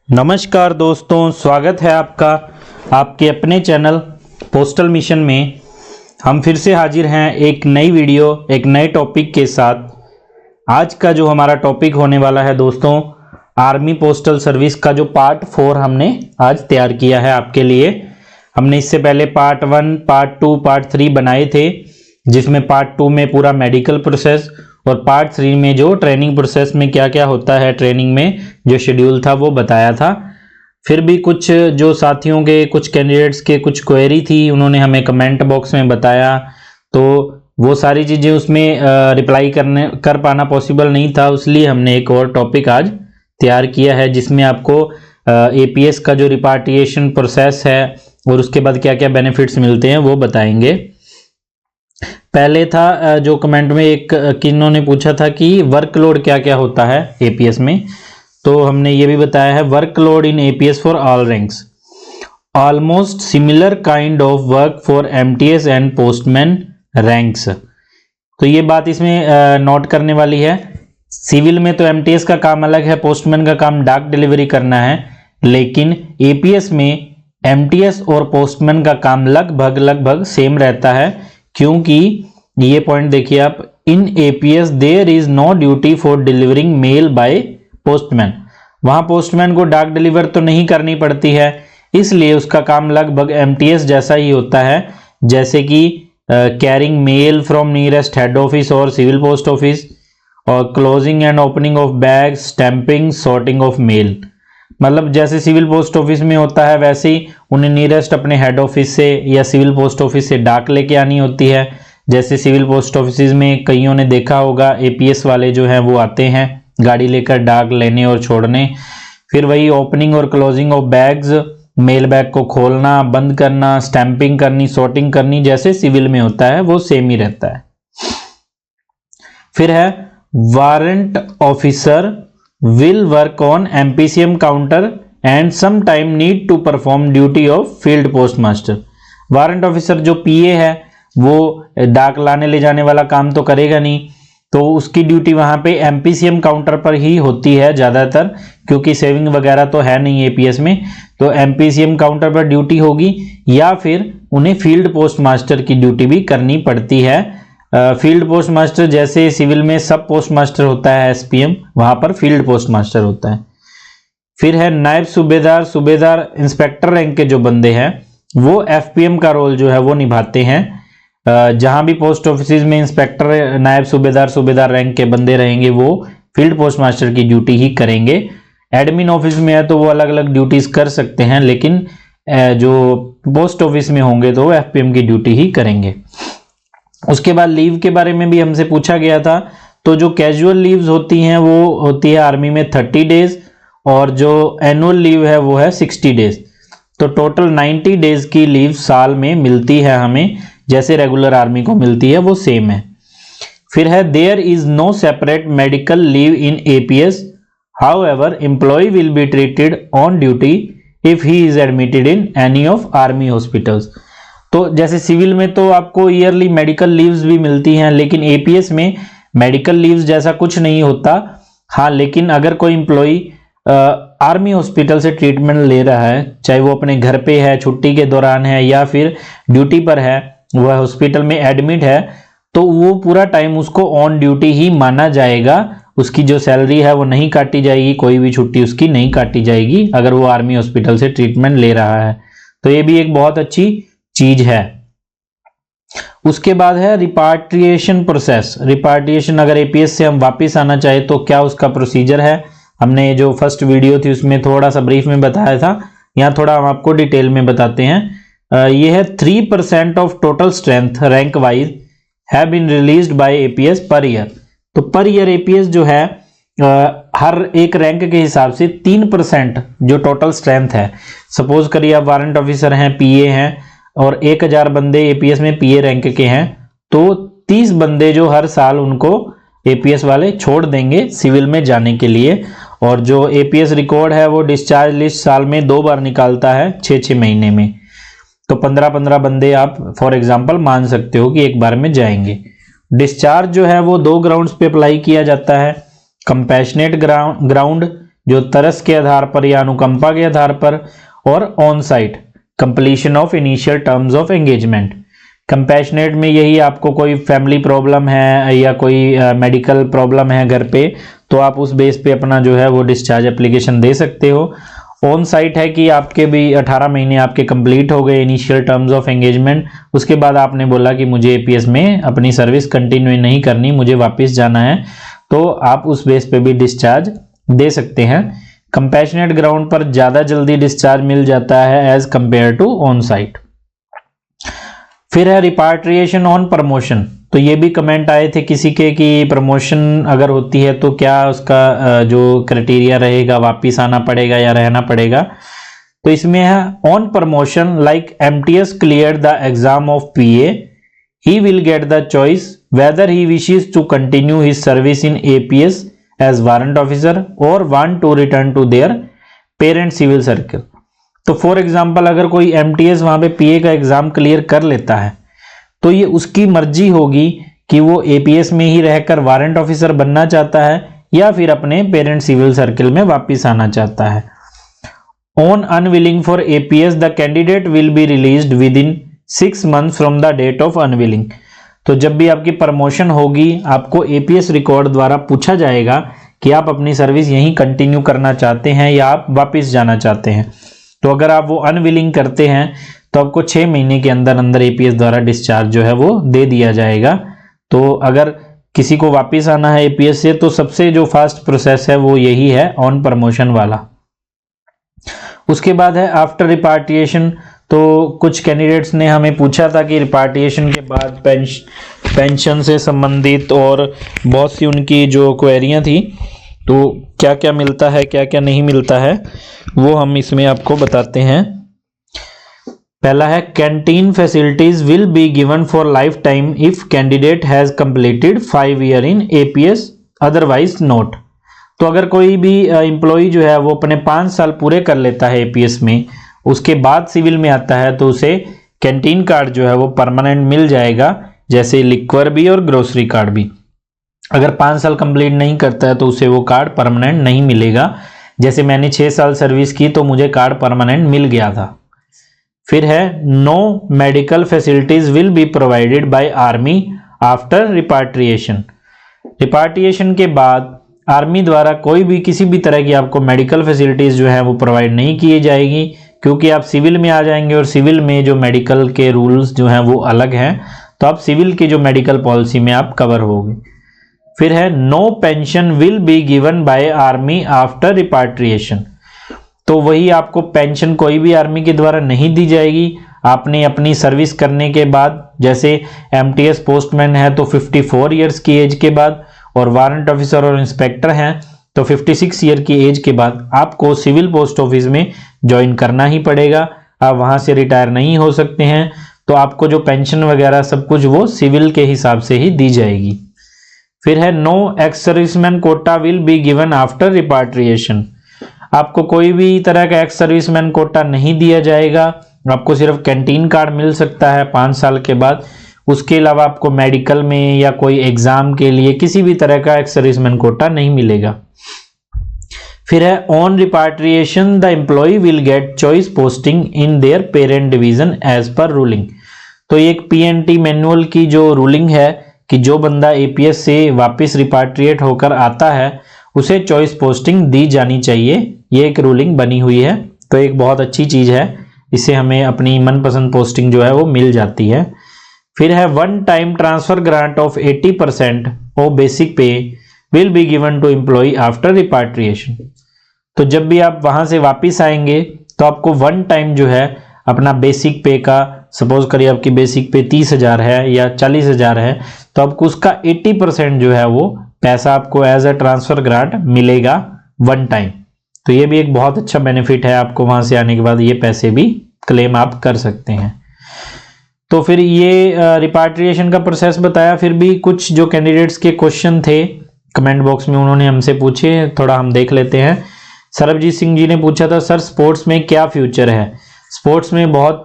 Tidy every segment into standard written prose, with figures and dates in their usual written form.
नमस्कार दोस्तों, स्वागत है आपका आपके अपने चैनल पोस्टल मिशन में। हम फिर से हाजिर हैं एक नई वीडियो एक नए टॉपिक के साथ। आज का जो हमारा टॉपिक होने वाला है दोस्तों, आर्मी पोस्टल सर्विस का जो पार्ट 4 हमने आज तैयार किया है आपके लिए। हमने इससे पहले पार्ट 1, पार्ट 2, पार्ट 3 बनाए थे, जिसमें पार्ट 2 में पूरा मेडिकल प्रोसेस और पार्ट 3 में जो ट्रेनिंग प्रोसेस में क्या क्या होता है, ट्रेनिंग में जो शेड्यूल था वो बताया था। फिर भी कुछ जो साथियों के, कुछ कैंडिडेट्स के कुछ क्वेरी थी, उन्होंने हमें कमेंट बॉक्स में बताया, तो वो सारी चीज़ें उसमें रिप्लाई कर पाना पॉसिबल नहीं था, इसलिए हमने एक और टॉपिक आज तैयार किया है, जिसमें आपको एपीएस का जो रिपार्टिएशन प्रोसेस है और उसके बाद क्या क्या बेनिफिट्स मिलते हैं वो बताएंगे। पहले था जो कमेंट में एक किन्हों ने पूछा था कि वर्कलोड क्या क्या होता है एपीएस में, तो हमने ये भी बताया है। Workload in APS for all ranks, almost similar kind of work for MTS and postman ranks. तो ये बात इसमें नोट करने वाली है। सिविल में तो एमटीएस का काम अलग है, पोस्टमैन का काम डाक डिलीवरी करना है, लेकिन एपीएस में एमटीएस और पोस्टमैन का काम लगभग सेम रहता है, क्योंकि ये पॉइंट देखिए आप, in APS there is no duty for delivering mail by postman. वहां पोस्टमैन को डाक डिलीवर तो नहीं करनी पड़ती है, इसलिए उसका काम लगभग एमटीएस जैसा ही होता है, जैसे कि carrying mail from nearest head office और सिविल पोस्ट ऑफिस, और closing and opening of bag, stamping, sorting of mail. मतलब जैसे सिविल पोस्ट ऑफिस में होता है, वैसे ही उन्हें नियरेस्ट अपने हेड ऑफिस से या सिविल पोस्ट ऑफिस से डाक लेके आनी होती है। जैसे सिविल पोस्ट ऑफिस में कईयों ने देखा होगा, एपीएस वाले जो हैं वो आते हैं गाड़ी लेकर डाक लेने और छोड़ने। फिर वही ओपनिंग और closing of bags, mail bag को खोलना बंद करना, स्टैंपिंग करनी, सॉर्टिंग करनी, जैसे सिविल में होता है वो सेम ही रहता है। फिर है warrant officer will work on MPCM counter and sometime need to perform duty of field postmaster। Warrant officer जो पीए है वो डाक लाने ले जाने वाला काम तो करेगा नहीं, तो उसकी ड्यूटी वहां पे एमपीसीएम काउंटर पर ही होती है ज़्यादातर, क्योंकि सेविंग वगैरह तो है नहीं एपीएस में, तो एमपीसीएम काउंटर पर ड्यूटी होगी, या फिर उन्हें फील्ड पोस्ट मास्टर की ड्यूटी भी करनी पड़ती है। फील्ड पोस्ट मास्टर जैसे सिविल में सब पोस्ट मास्टर होता है एसपीएम, वहां पर फील्ड पोस्ट मास्टर होता है। फिर है नायब सूबेदार, सूबेदार इंस्पेक्टर रैंक के जो बंदे हैं वो एफपीएम का रोल जो है वो निभाते हैं। जहां भी पोस्ट ऑफिस में इंस्पेक्टर, नायब सूबेदार, सूबेदार रैंक के बंदे रहेंगे वो फील्ड पोस्ट मास्टर की ड्यूटी ही करेंगे। एडमिन ऑफिस में है तो वो अलग अलग ड्यूटीज कर सकते हैं, लेकिन जो पोस्ट ऑफिस में होंगे तो वो एफपीएम की ड्यूटी ही करेंगे। उसके बाद लीव के बारे में भी हमसे पूछा गया था, तो जो कैजुअल लीव्स होती हैं वो होती है आर्मी में 30 डेज, और जो एनुअल लीव है वो है 60 डेज। तो टोटल 90 डेज की लीव साल में मिलती है हमें, जैसे रेगुलर आर्मी को मिलती है वो सेम है। फिर है there is no separate medical leave in APS, however employ will be treated on duty if he is admitted in any of army hospitals. तो जैसे सिविल में तो आपको ईयरली मेडिकल लीव्स भी मिलती हैं, लेकिन एपीएस में मेडिकल लीव्स जैसा कुछ नहीं होता। हाँ, लेकिन अगर कोई एम्प्लॉय आर्मी हॉस्पिटल से ट्रीटमेंट ले रहा है, चाहे वो अपने घर पे है, छुट्टी के दौरान है, या फिर ड्यूटी पर है, वह हॉस्पिटल में एडमिट है, तो वो पूरा टाइम उसको ऑन ड्यूटी ही माना जाएगा। उसकी जो सैलरी है वो नहीं काटी जाएगी, कोई भी छुट्टी उसकी नहीं काटी जाएगी अगर वो आर्मी हॉस्पिटल से ट्रीटमेंट ले रहा है। तो ये भी एक बहुत अच्छी चीज है। उसके बाद है रिपार्टिएशन प्रोसेस। रिपार्टिएशन, अगर एपीएस से हम वापस आना चाहे तो क्या उसका प्रोसीजर है, हमने जो फर्स्ट वीडियो थी उसमें थोड़ा सा ब्रीफ में बताया था, यहाँ थोड़ा हम आपको डिटेल में बताते हैं। ये है 3% of total strength rank wise have been released by APS per year. तो पर ईयर एपीएस जो है हर एक रैंक के हिसाब से 3% जो टोटल स्ट्रेंथ है, सपोज करिए आप वारंट ऑफिसर हैं, पीए हैं, और 1000 बंदे एपीएस में पीए रैंक के हैं, तो 30 बंदे जो हर साल उनको एपीएस वाले छोड़ देंगे सिविल में जाने के लिए। और जो एपीएस रिकॉर्ड है वो डिस्चार्ज लिस्ट साल में 2 बार निकालता है 6-6 महीने में, तो 15-15 बंदे आप फॉर एग्जांपल मान सकते हो कि एक बार में जाएंगे। डिस्चार्ज जो है वो 2 ग्राउंड्स पे अप्लाई किया जाता है, कंपैशनेट ग्राउंड जो तरस के आधार पर या अनुकंपा के आधार पर, और on site completion of initial terms of engagement. Compassionate में यही आपको कोई फैमिली प्रॉब्लम है या कोई मेडिकल प्रॉब्लम है घर पे, तो आप उस बेस पे अपना जो है वो डिस्चार्ज एप्लीकेशन दे सकते हो। ऑन साइट है कि आपके भी 18 महीने आपके कंप्लीट हो गए इनिशियल टर्म्स ऑफ एंगेजमेंट, उसके बाद आपने बोला कि मुझे एपीएस में अपनी सर्विस कंटिन्यू नहीं करनी, मुझे वापस जाना है, तो आप उस बेस पे भी डिस्चार्ज दे सकते हैं। कंपैशनेट ग्राउंड पर ज़्यादा जल्दी डिस्चार्ज मिल जाता है as compare to on site. फिर है रिपाट्रिएशन ऑन प्रमोशन। तो ये भी कमेंट आए थे किसी के कि प्रमोशन अगर होती है तो क्या उसका जो क्राइटेरिया रहेगा, वापिस आना पड़ेगा या रहना पड़ेगा। तो इसमें है on promotion like MTS clear the exam of PA, he will get the choice whether he wishes to continue his service in APS as warrant officer और want to return to their parent civil circle. तो for example अगर कोई MTS वहां पे पीए का exam clear कर लेता है तो ये उसकी मर्जी होगी कि वो एपीएस में ही रहकर वारंट ऑफिसर बनना चाहता है या फिर अपने पेरेंट सिविल सर्कल में वापस आना चाहता है। On unwilling for APS the candidate will be released within 6 months from the date of unwilling. तो जब भी आपकी प्रमोशन होगी आपको एपीएस रिकॉर्ड द्वारा पूछा जाएगा कि आप अपनी सर्विस यहीं कंटिन्यू करना चाहते हैं या आप वापस जाना चाहते हैं। तो अगर आप वो अनविलिंग करते हैं तो आपको 6 महीने के अंदर अंदर एपीएस द्वारा डिस्चार्ज जो है वो दे दिया जाएगा। तो अगर किसी को वापस आना है एपीएस से तो सबसे जो फास्ट प्रोसेस है वो यही है ऑन प्रमोशन वाला। उसके बाद है आफ्टर रिपार्टिएशन। तो कुछ कैंडिडेट्स ने हमें पूछा था कि रिपार्टिएशन के बाद पेंशन से संबंधित और बहुत सी उनकी जो क्वेरियां थी, तो क्या क्या मिलता है क्या क्या नहीं मिलता है वो हम इसमें आपको बताते हैं। पहला है canteen facilities will be given for life time if candidate has completed 5 years in APS otherwise not. तो अगर कोई भी एम्प्लॉय जो है वो अपने 5 साल पूरे कर लेता है एपीएस में, उसके बाद सिविल में आता है तो उसे कैंटीन कार्ड जो है वो परमानेंट मिल जाएगा, जैसे लिक्वर भी और ग्रोसरी कार्ड भी। अगर 5 साल कंप्लीट नहीं करता है तो उसे वो कार्ड परमानेंट नहीं मिलेगा। जैसे मैंने 6 साल सर्विस की तो मुझे कार्ड परमानेंट मिल गया था। फिर है no medical facilities will be provided by army after repatriation. Repatriation के बाद आर्मी द्वारा कोई भी किसी भी तरह की आपको मेडिकल फैसिलिटीज जो है वो प्रोवाइड नहीं की जाएगी, क्योंकि आप सिविल में आ जाएंगे और सिविल में जो मेडिकल के रूल्स जो हैं वो अलग हैं, तो आप सिविल की जो मेडिकल पॉलिसी में आप कवर होगे। फिर है no pension will be given by army after repatriation. तो वही आपको पेंशन कोई भी आर्मी के द्वारा नहीं दी जाएगी। आपने अपनी सर्विस करने के बाद, जैसे एमटीएस पोस्टमैन है तो 54 years की एज के बाद, और वारंट ऑफिसर और इंस्पेक्टर हैं तो 56 year की एज के बाद आपको सिविल पोस्ट ऑफिस में ज्वाइन करना ही पड़ेगा। आप वहां से रिटायर नहीं हो सकते हैं, तो आपको जो पेंशन वगैरह सब कुछ वो सिविल के हिसाब से ही दी जाएगी। फिर है no ex serviceman quota will be given after repatriation. आपको कोई भी तरह का एक्स सर्विसमैन कोटा नहीं दिया जाएगा, आपको सिर्फ कैंटीन कार्ड मिल सकता है 5 साल के बाद। उसके अलावा आपको मेडिकल में या कोई एग्जाम के लिए किसी भी तरह का एक्स सर्विसमैन कोटा नहीं मिलेगा। फिर है on repatriation the employee will get choice posting in their parent division as per ruling. तो एक पीएनटी मैनुअल की जो रूलिंग है कि जो बंदा एपीएस से वापस रिपाट्रिएट होकर आता है उसे चॉइस पोस्टिंग दी जानी चाहिए, ये एक रूलिंग बनी हुई है। तो एक बहुत अच्छी चीज है, इससे हमें अपनी मनपसंद पोस्टिंग जो है वो मिल जाती है। फिर है one time transfer grant of 80% of basic pay will be given to employee after repatriation. तो जब भी आप वहां से वापस आएंगे तो आपको वन टाइम जो है अपना बेसिक पे का, सपोज करिए आपकी बेसिक पे 30,000 है या 40,000 है, तो आपको उसका 80% जो है वो पैसा आपको एज अ ट्रांसफर ग्रांट मिलेगा वन टाइम। तो ये भी एक बहुत अच्छा बेनिफिट है, आपको वहां से आने के बाद ये पैसे भी क्लेम आप कर सकते हैं। तो फिर ये रिपाट्रिएशन का प्रोसेस बताया। फिर भी कुछ जो कैंडिडेट्स के क्वेश्चन थे कमेंट बॉक्स में उन्होंने हमसे पूछे, थोड़ा हम देख लेते हैं। सरबजीत सिंह जी ने पूछा था सर स्पोर्ट्स में क्या फ्यूचर है। स्पोर्ट्स में बहुत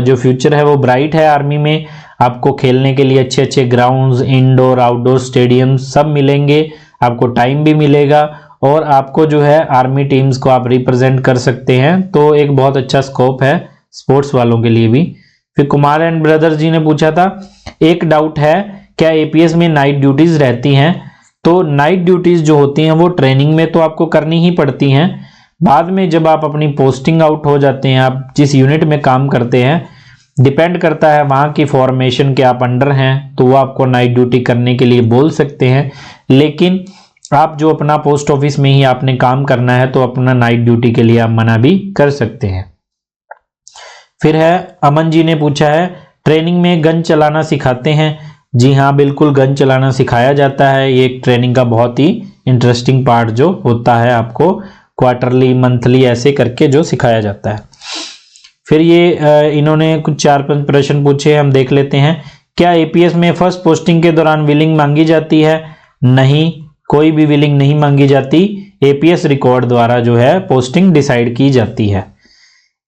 जो फ्यूचर है वो ब्राइट है। आर्मी में आपको खेलने के लिए अच्छे अच्छे ग्राउंड्स, इंडोर आउटडोर स्टेडियम सब मिलेंगे, आपको टाइम भी मिलेगा और आपको जो है आर्मी टीम्स को आप रिप्रेजेंट कर सकते हैं, तो एक बहुत अच्छा स्कोप है स्पोर्ट्स वालों के लिए भी। फिर कुमार एंड ब्रदर्स जी ने पूछा था, एक डाउट है, क्या एपीएस में नाइट ड्यूटीज रहती हैं? तो नाइट ड्यूटीज जो होती हैं वो ट्रेनिंग में तो आपको करनी ही पड़ती हैं, बाद में जब आप अपनी पोस्टिंग आउट हो जाते हैं, आप जिस यूनिट में काम करते हैं, डिपेंड करता है वहाँ की फॉर्मेशन के आप अंडर हैं, तो वो आपको नाइट ड्यूटी करने के लिए बोल सकते हैं। लेकिन आप जो अपना पोस्ट ऑफिस में ही आपने काम करना है, तो अपना नाइट ड्यूटी के लिए आप मना भी कर सकते हैं। फिर है अमन जी ने पूछा है, ट्रेनिंग में गन चलाना सिखाते हैं? जी हाँ, बिल्कुल गन चलाना सिखाया जाता है। ये एक ट्रेनिंग का बहुत ही इंटरेस्टिंग पार्ट जो होता है, आपको क्वार्टरली मंथली ऐसे करके जो सिखाया जाता है। फिर ये इन्होंने कुछ 4-5 प्रश्न पूछे, हम देख लेते हैं। क्या एपीएस में फर्स्ट पोस्टिंग के दौरान विलिंग मांगी जाती है? नहीं, कोई भी विलिंग नहीं मांगी जाती। एपीएस रिकॉर्ड द्वारा जो है पोस्टिंग डिसाइड की जाती है।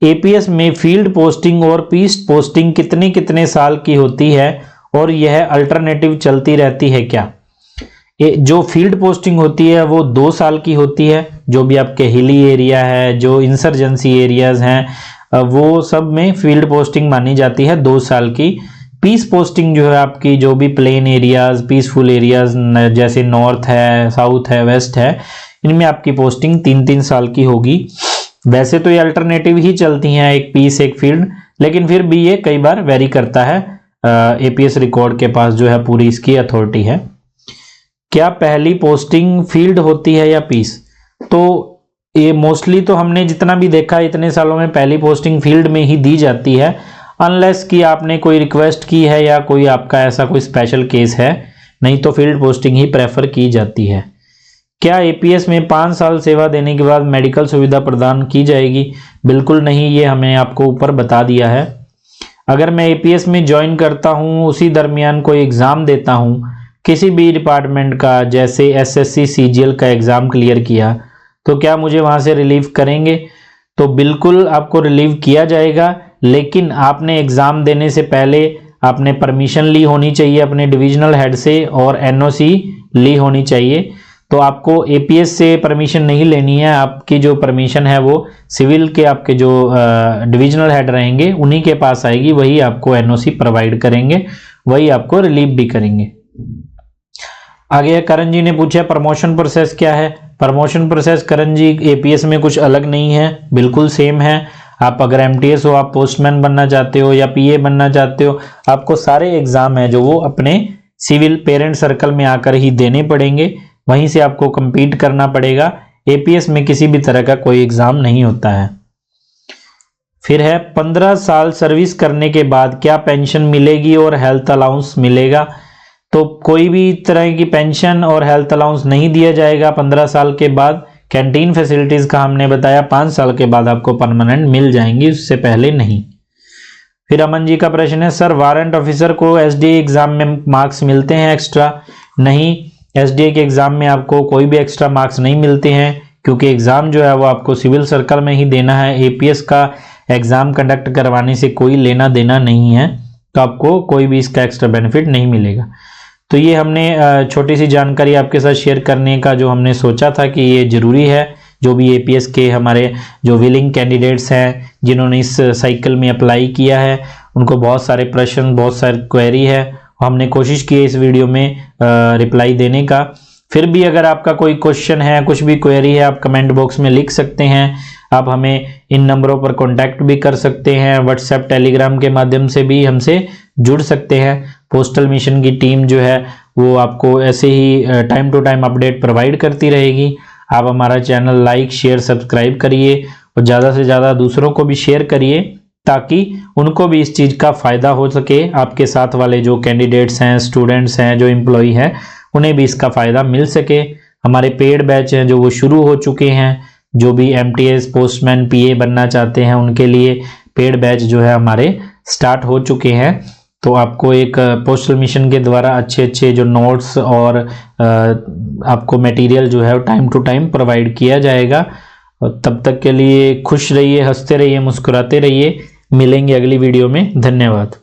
एपीएस में फील्ड पोस्टिंग और पीस पोस्टिंग कितने कितने साल की होती है और यह अल्टरनेटिव चलती रहती है क्या? जो फील्ड पोस्टिंग होती है वो 2 साल की होती है, जो भी आपके हिली एरिया है, जो इंसर्जेंसी एरियाज हैं, वो सब में फील्ड पोस्टिंग मानी जाती है 2 साल की। पीस पोस्टिंग जो है आपकी, जो भी प्लेन एरियाज, पीसफुल एरियाज जैसे नॉर्थ है, साउथ है, वेस्ट है, इनमें आपकी पोस्टिंग 3-3 साल की होगी। वैसे तो ये अल्टरनेटिव ही चलती हैं, एक पीस एक फील्ड, लेकिन फिर भी ये कई बार वेरी करता है। एपीएस रिकॉर्ड के पास जो है पूरी इसकी अथॉरिटी है। क्या पहली पोस्टिंग फील्ड होती है या पीस? तो ये मोस्टली तो हमने जितना भी देखा इतने सालों में पहली पोस्टिंग फील्ड में ही दी जाती है, अनलेस कि आपने कोई रिक्वेस्ट की है या कोई आपका ऐसा कोई स्पेशल केस है, नहीं तो फील्ड पोस्टिंग ही प्रेफर की जाती है। क्या एपीएस में 5 साल सेवा देने के बाद मेडिकल सुविधा प्रदान की जाएगी? बिल्कुल नहीं, ये हमने आपको ऊपर बता दिया है। अगर मैं एपीएस में ज्वाइन करता हूँ, उसी दरमियान कोई एग्ज़ाम देता हूँ किसी भी डिपार्टमेंट का, जैसे एसएससी सीजीएल का एग्ज़ाम क्लियर किया, तो क्या मुझे वहाँ से रिलीव करेंगे? तो बिल्कुल आपको रिलीव किया जाएगा, लेकिन आपने एग्ज़ाम देने से पहले आपने परमिशन ली होनी चाहिए अपने डिविजनल हेड से और एनओसी ली होनी चाहिए। तो आपको एपीएस से परमिशन नहीं लेनी है, आपकी जो परमिशन है वो सिविल के आपके जो डिविजनल हेड रहेंगे उन्हीं के पास आएगी, वही आपको एनओसी प्रोवाइड करेंगे, वही आपको रिलीव भी करेंगे। आगे करण जी ने पूछा, प्रमोशन प्रोसेस क्या है? प्रमोशन प्रोसेस करण जी एपीएस में कुछ अलग नहीं है, बिल्कुल सेम है। आप अगर एमटीएस हो, आप पोस्टमैन बनना चाहते हो या पीए बनना चाहते हो, आपको सारे एग्जाम हैं जो वो अपने सिविल पेरेंट सर्कल में आकर ही देने पड़ेंगे, वहीं से आपको compete करना पड़ेगा। एपीएस में किसी भी तरह का कोई एग्जाम नहीं होता है। फिर है 15 साल सर्विस करने के बाद क्या पेंशन मिलेगी और हेल्थ अलाउंस मिलेगा? तो कोई भी तरह की पेंशन और हेल्थ अलाउंस नहीं दिया जाएगा 15 साल के बाद। कैंटीन फैसिलिटीज का हमने बताया 5 साल के बाद आपको परमानेंट मिल जाएंगी, उससे पहले नहीं। फिर अमन जी का प्रश्न है, सर वारंट ऑफिसर को एसडीए एग्जाम में मार्क्स मिलते हैं एक्स्ट्रा? नहीं, एसडीए के एग्जाम में आपको कोई भी एक्स्ट्रा मार्क्स नहीं मिलते हैं, क्योंकि एग्जाम जो है वो आपको सिविल सर्कल में ही देना है। एपीएस का एग्जाम कंडक्ट करवाने से कोई लेना देना नहीं है, तो आपको कोई भी इसका एक्स्ट्रा बेनिफिट नहीं मिलेगा। तो ये हमने छोटी सी जानकारी आपके साथ शेयर करने का जो हमने सोचा था कि ये जरूरी है। जो भी एपीएस के हमारे जो विलिंग कैंडिडेट्स हैं जिन्होंने इस साइकिल में अप्लाई किया है, उनको बहुत सारे प्रश्न, बहुत सारी क्वेरी है, हमने कोशिश की है इस वीडियो में रिप्लाई देने का। फिर भी अगर आपका कोई क्वेश्चन है, कुछ भी क्वेरी है, आप कमेंट बॉक्स में लिख सकते हैं। आप हमें इन नंबरों पर कांटेक्ट भी कर सकते हैं, व्हाट्सएप टेलीग्राम के माध्यम से भी हमसे जुड़ सकते हैं। पोस्टल मिशन की टीम जो है वो आपको ऐसे ही time to time update provide करती रहेगी। आप हमारा चैनल लाइक, शेयर, सब्सक्राइब करिए और ज़्यादा से ज़्यादा दूसरों को भी शेयर करिए, ताकि उनको भी इस चीज़ का फ़ायदा हो सके। आपके साथ वाले जो कैंडिडेट्स हैं, स्टूडेंट्स हैं, जो एम्प्लॉई हैं, उन्हें भी इसका फ़ायदा मिल सके। हमारे पेड बैच हैं जो वो शुरू हो चुके हैं। जो भी एमटीएस, पोस्टमैन, पीए बनना चाहते हैं उनके लिए पेड बैच जो है हमारे स्टार्ट हो चुके हैं। तो आपको एक पोस्टल मिशन के द्वारा अच्छे अच्छे जो नोट्स और आपको मटेरियल जो है टाइम टू टाइम प्रोवाइड किया जाएगा। तब तक के लिए खुश रहिए, हंसते रहिए, मुस्कुराते रहिए। मिलेंगे अगली वीडियो में। धन्यवाद।